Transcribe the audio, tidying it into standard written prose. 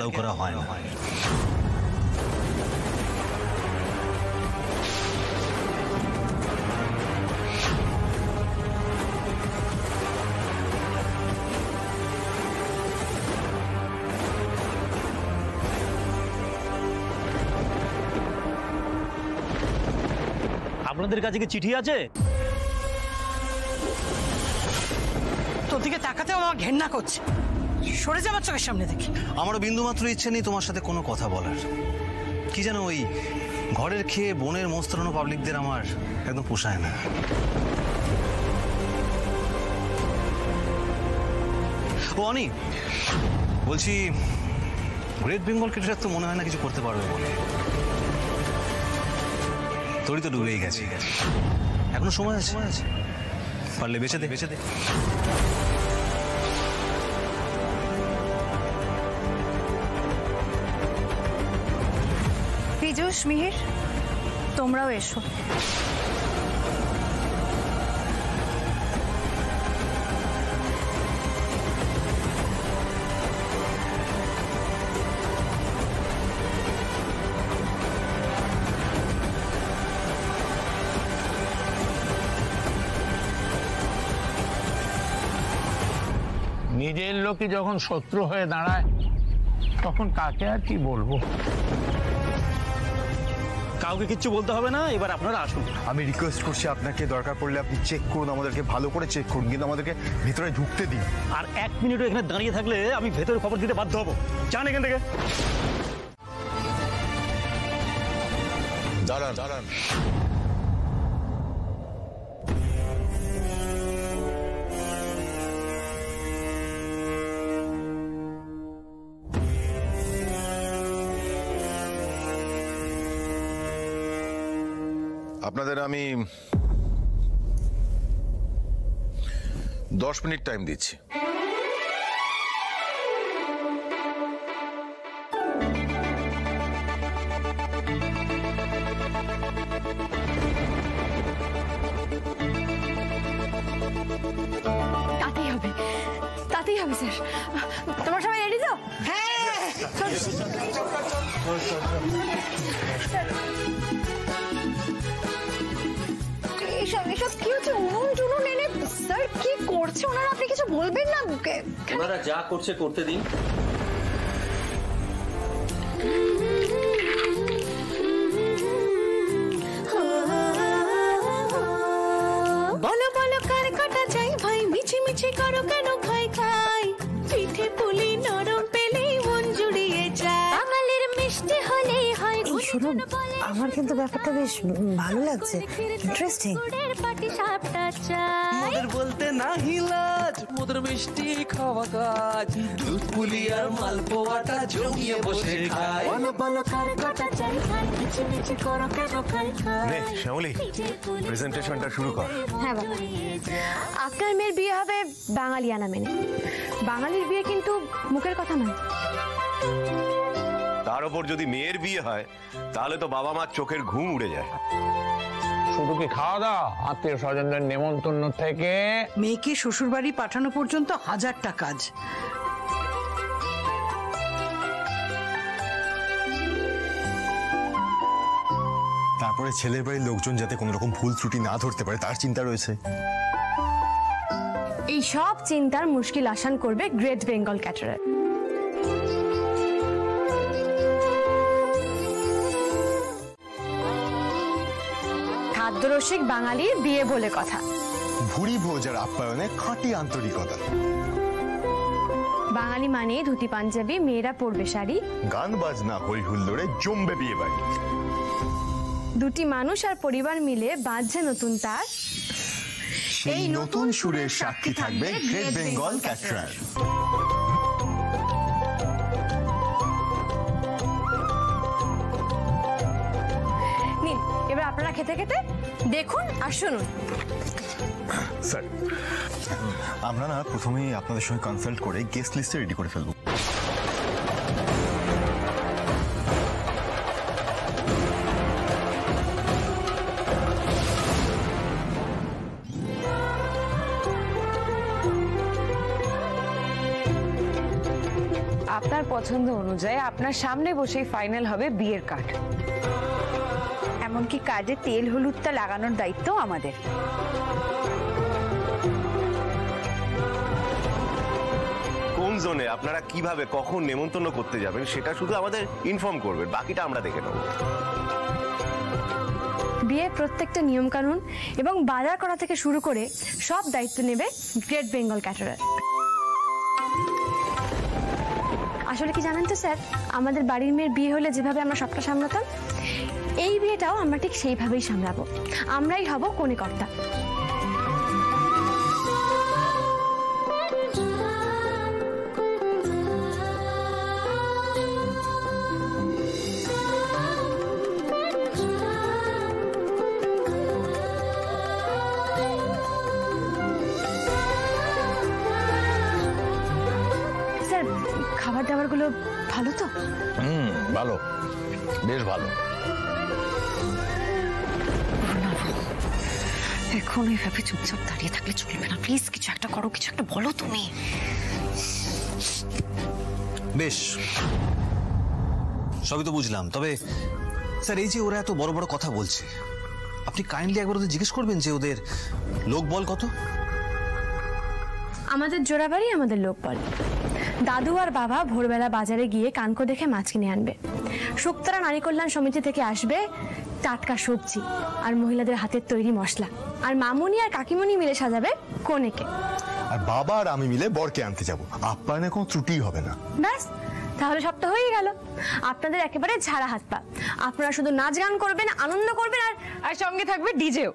Allow করা হয় না। আপনাদের কাছে কি চিঠি আছে? তোর দিকে তাকাতেও আমার ঘেন্না করছে, সরে যাবার চোখের সামনে দেখি। আমারও বিন্দুমাত্র ইচ্ছে নেই তোমার সাথে কোনো কথা বলার। কি জানো, ওই ঘরের খেয়ে বনের মোস্তরানো পাবলিকদের আমার একদম পোষায় না। ও অনি, বলছি গ্রেট বেঙ্গল ক্যাটারার তো মনে হয় না কিছু করতে পারবে বলে। তোরই তো ডুবেই গেছে, এখনো সময় আছে, পারলে বেঁচে দে। পীযূষ, মিহির, তোমরাও এসো। নিজের লোকই যখন শত্রু হয়ে দাঁড়ায় তখন কাকে আর কি বলবো। কাউকে কিচ্ছু বলতে হবে না, এবার আপনারা আসুন। আমি রিকোয়েস্ট করছি আপনাকে, দরকার পড়লে আপনি চেক করুন, আমাদেরকে ভালো করে চেক করুন, কিন্তু আমাদেরকে ভিতরে ঢুকতে দিন। আর 1 মিনিটও এখানে দাঁড়িয়ে থাকলে আমি ভেতরে খবর দিতে বাধ্য হব। যান এখান থেকে। দাঁড়ান। আপনাদের আমি 10 মিনিট টাইম দিচ্ছি। তাতেই হবে স্যার। তোমার সবাই রেডি তো? হ্যাঁ। এসব কি হচ্ছে? উনুন টুনুন এনে স্যার কি করছে ওনারা? আপনি কিছু বলবেন না? ওনারা যা করছে করতে দিন। বলো বলো কার কাটা চাই ভাই, মিছি মিছি করো কেন খাই খাই, পিঠে পুলি নরম পেলেই মন জুড়িয়ে যায়, বাঙালির মিষ্টি হলেই হয়। শোনো, আমার কিন্তু ব্যাপারটা বেশ ভালো লাগছে, ইন্টারেস্টিং। পাটি সাপটা চাই মোদের বলতে না হিলাজ, মোদের মিষ্টি খাওয়া কাজ, দুধ পুলি আর মালপোয়াটা জমিয়ে বসে খায়। বলো বলো কার কাটা চাই ভাই, মিছি মিছি করো কেন খাই খাই। নে শ্যামলী, প্রেজেন্টেশনটা শুরু কর। হ্যাঁ বাবা, আপনার মেয়ের বিয়ে হবে বাঙালিয়ানা মেনে। বাঙালির বিয়ে কিন্তু মুখের কথা নয়। তার উপর যদি মেয়ের বিয়ে হয় তাহলে তো বাবা মার চোখের ঘুম উড়ে যায়। শুধু কি খাওয়া দাওয়া, আত্মীয় স্বজনদের নেমন্তন্ন থেকে মেয়েকে শ্বশুর বাড়ি পাঠানো পর্যন্ত 1000টা কাজ। তারপরে ছেলের বাড়ির লোকজন যাতে কোনো রকম ভুল ত্রুটি না ধরতে পারে তার চিন্তা রয়েছে। এই সব চিন্তার মুশকিল আসান করবে গ্রেট বেঙ্গল ক্যাটারার। খাদ্যরসিক বাঙালির বিয়ে বলে কথা। ভুরি ভোজ আর আপ্যায়নে খাঁটি আন্তরিকতা। বাঙালি মানে ধুতি পাঞ্জাবি, মেয়েরা পরবে শাড়ি, গান বাজনা হই হুল্লোড়ে জমবে বিয়ে বাড়ি। দুটি মানুষ আর পরিবার মিলে বাঁধছে নতুন তার। এই নতুন সুরের সাক্ষী থাকবে গ্রেট বেঙ্গল ক্যাটারার। নিন, এবার আপনারা খেতে খেতে দেখুন আর শুনুন। স্যার, আমরা না প্রথমেই আপনাদের সঙ্গে কনসাল্ট করে গেস্ট লিস্টে রেডি করে ফেলবো। আপনার পছন্দ অনুযায়ী আপনার সামনে বসেই ফাইনাল হবে বিয়ের কার্ড। এমনকি কার্ডে তেল হলুদটা লাগানোর দায়িত্ব আমাদের। কোন জোনে আপনারা কিভাবে কখন নেমন্তন্ন করতে যাবেন সেটা শুধু আমাদের ইনফর্ম করবেন, বাকিটা আমরা দেখে নেব। বিয়ের প্রত্যেকটা নিয়ম কানুন এবং বাজার করা থেকে শুরু করে সব দায়িত্ব নেবে গ্রেট বেঙ্গল ক্যাটারার। আসলে কি জানেন তো স্যার, আমাদের বাড়ির মেয়ের বিয়ে হলে যেভাবে আমরা সবটা সামলাতাম, এই বিয়েটাও আমরা ঠিক সেইভাবেই সামলাবো। আমরাই হব কনেকর্তা। স্যার, খাবার দাবারগুলো ভালো তো? ভালো, বেশ ভালো। এখন এইভাবে চুপচাপ দাঁড়িয়ে থাকলে চলবে না, প্লিজ কিছু একটা করো, কিছু একটা বলো তুমি। বেশ, সবই তো বুঝলাম, তবে স্যার এই যে ওরা এত বড় বড় কথা বলছে, আপনি কাইন্ডলি একবার ওদের জিজ্ঞেস করবেন যে ওদের লোকবল কত? আমাদের জোড়াবাড়ি, আমাদের লোকবল। দাদু আর বাবা ভোরবেলা বাজারে গিয়ে কানকো দেখে মাছ কিনে আনবে। শুক্তারা নারী কল্যাণ সমিতি থেকে আসবে টাটকা সবজি আর মহিলাদের হাতের তৈরি মশলা, আর মামুনি আর কাকিমণি মিলে সাজাবে কনেকে। আর বাবা আর আমি মিলে বরকে আনতে যাব। আপ্যায়নে কোনো ত্রুটি হবে না। ব্যাস, তাহলে সব তো হয়েই গেল। আপনাদের একেবারে ঝাড়া হাত পা। আপনারা শুধু নাচ গান করবেন, আনন্দ করবেন, আর সঙ্গে থাকবে ডিজেও।